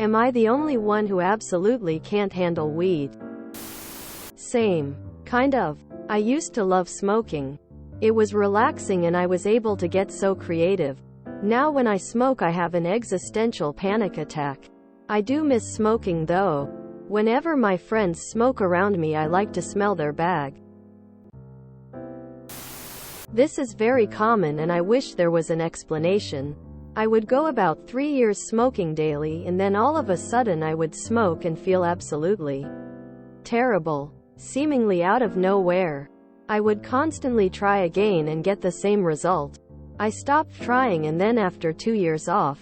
Am I the only one who absolutely can't handle weed? Same. Kind of. I used to love smoking. It was relaxing and I was able to get so creative. Now when I smoke I have an existential panic attack. I do miss smoking though. Whenever my friends smoke around me I like to smell their bag. This is very common and I wish there was an explanation. I would go about 3 years smoking daily and then all of a sudden I would smoke and feel absolutely terrible. Seemingly out of nowhere. I would constantly try again and get the same result. I stopped trying and then after 2 years off,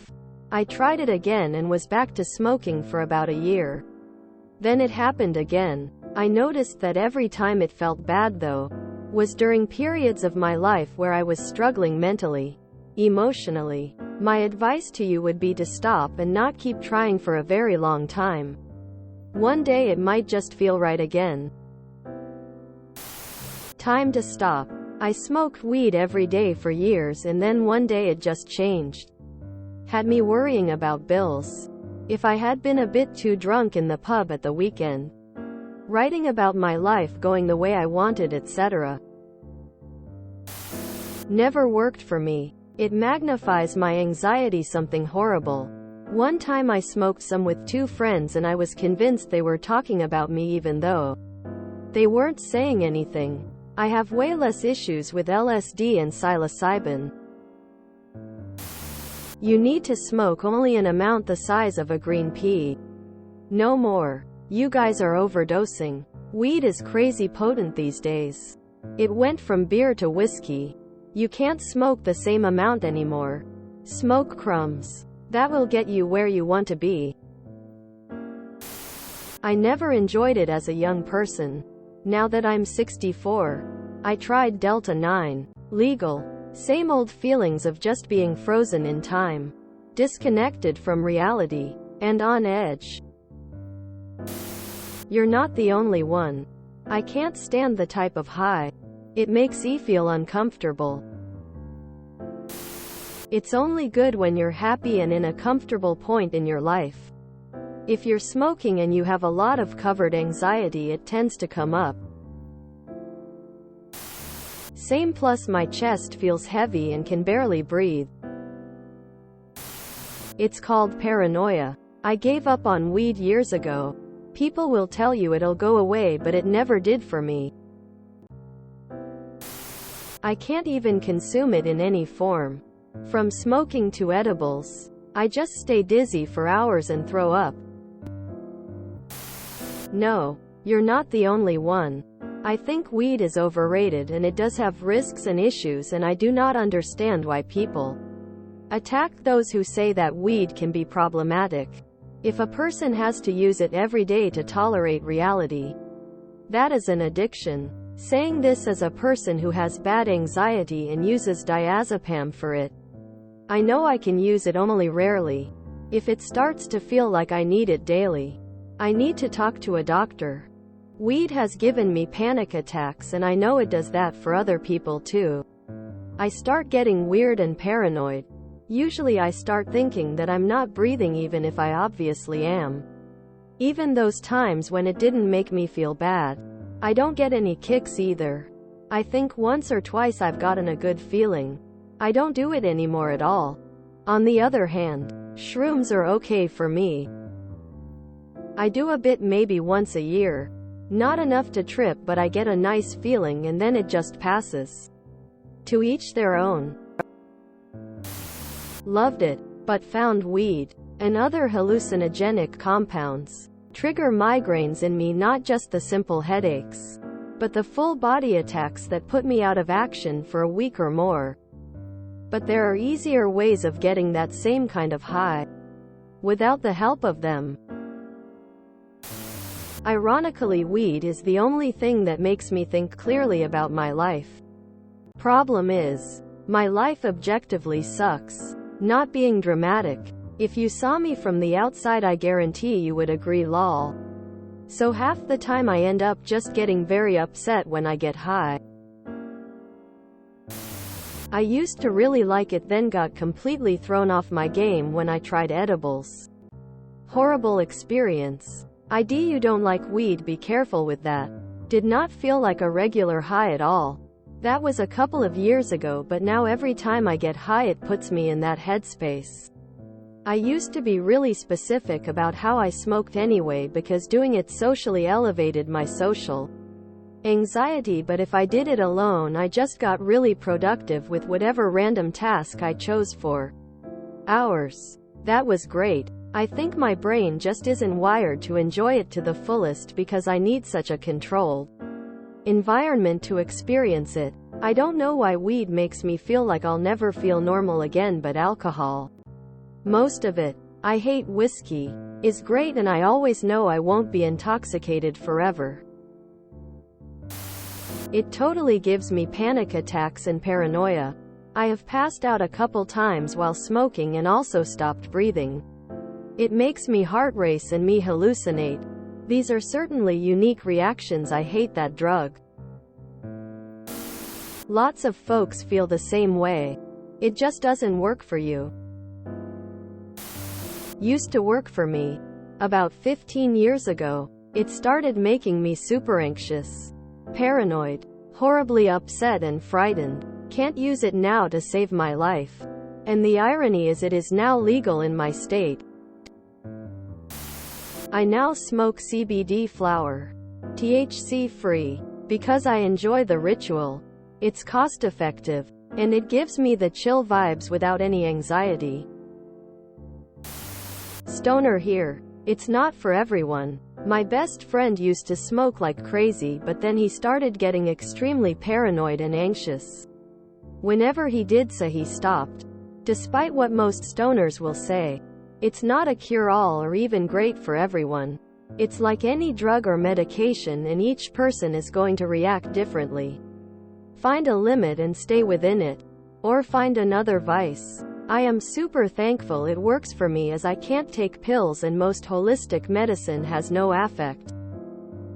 I tried it again and was back to smoking for about a year. Then it happened again. I noticed that every time it felt bad though, was during periods of my life where I was struggling mentally, emotionally. My advice to you would be to stop and not keep trying for a very long time. One day it might just feel right again. Time to stop. I smoked weed every day for years and then one day it just changed. Had me worrying about bills. If I had been a bit too drunk in the pub at the weekend. Writing about my life going the way I wanted, etc. Never worked for me. It magnifies my anxiety something horrible. One time I smoked some with 2 friends and I was convinced they were talking about me even though they weren't saying anything. I have way less issues with LSD and psilocybin. You need to smoke only an amount the size of a green pea. No more. You guys are overdosing. Weed is crazy potent these days. It went from beer to whiskey. You can't smoke the same amount anymore. Smoke crumbs. That will get you where you want to be. I never enjoyed it as a young person. Now that I'm 64, I tried Delta 9. Legal. Same old feelings of just being frozen in time. Disconnected from reality. And on edge. You're not the only one. I can't stand the type of high. It makes me feel uncomfortable. It's only good when you're happy and in a comfortable point in your life. If you're smoking and you have a lot of covered anxiety, it tends to come up. Same, plus my chest feels heavy and can barely breathe. It's called paranoia. I gave up on weed years ago. People will tell you it'll go away, but it never did for me. I can't even consume it in any form. From smoking to edibles. I just stay dizzy for hours and throw up. No, you're not the only one. I think weed is overrated and it does have risks and issues, and I do not understand why people attack those who say that weed can be problematic. If a person has to use it every day to tolerate reality, that is an addiction. Saying this as a person who has bad anxiety and uses diazepam for it. I know I can use it only rarely. If it starts to feel like I need it daily, I need to talk to a doctor. Weed has given me panic attacks and I know it does that for other people too. I start getting weird and paranoid. Usually I start thinking that I'm not breathing even if I obviously am. Even those times when it didn't make me feel bad. I don't get any kicks either. I think once or twice I've gotten a good feeling. I don't do it anymore at all. On the other hand, shrooms are okay for me. I do a bit maybe once a year. Not enough to trip, but I get a nice feeling and then it just passes. To each their own. Loved it, but found weed and other hallucinogenic compounds trigger migraines in me, not just the simple headaches, but the full body attacks that put me out of action for a week or more. But there are easier ways of getting that same kind of high without the help of them. Ironically, weed is the only thing that makes me think clearly about my life. Problem is, my life objectively sucks. Not being dramatic. If you saw me from the outside, I guarantee you would agree, lol. So half the time I end up just getting very upset when I get high. I used to really like it, then got completely thrown off my game when I tried edibles. Horrible experience. ID you don't like weed, be careful with that. Did not feel like a regular high at all. That was a couple of years ago, but now every time I get high it puts me in that headspace. I used to be really specific about how I smoked anyway because doing it socially elevated my social anxiety, but if I did it alone I just got really productive with whatever random task I chose for hours. That was great. I think my brain just isn't wired to enjoy it to the fullest because I need such a controlled environment to experience it. I don't know why weed makes me feel like I'll never feel normal again, but alcohol, most of it, I hate whiskey, is great, and I always know I won't be intoxicated forever. It totally gives me panic attacks and paranoia. I have passed out a couple times while smoking and also stopped breathing. It makes me heart race and me hallucinate. These are certainly unique reactions. I hate that drug. Lots of folks feel the same way. It just doesn't work for you. Used to work for me. About 15 years ago, it started making me super anxious, paranoid, horribly upset and frightened. Can't use it now to save my life. And the irony is it is now legal in my state. I now smoke CBD flower, THC free, because I enjoy the ritual. It's cost effective, and it gives me the chill vibes without any anxiety. Stoner here. It's not for everyone. My best friend used to smoke like crazy, but then he started getting extremely paranoid and anxious. Whenever he did so, he stopped. Despite what most stoners will say, it's not a cure-all or even great for everyone. It's like any drug or medication, and each person is going to react differently. Find a limit and stay within it. Or find another vice. I am super thankful it works for me, as I can't take pills and most holistic medicine has no affect.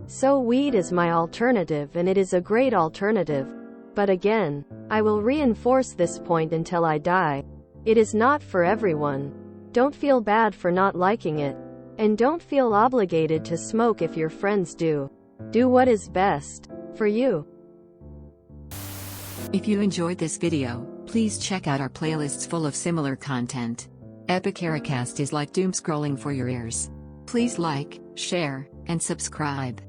So weed is my alternative, and it is a great alternative. But again, I will reinforce this point until I die. It is not for everyone. Don't feel bad for not liking it. And don't feel obligated to smoke if your friends do. Do what is best for you. If you enjoyed this video, please check out our playlists full of similar content. Epic Ericast is like doom scrolling for your ears. Please like, share, and subscribe.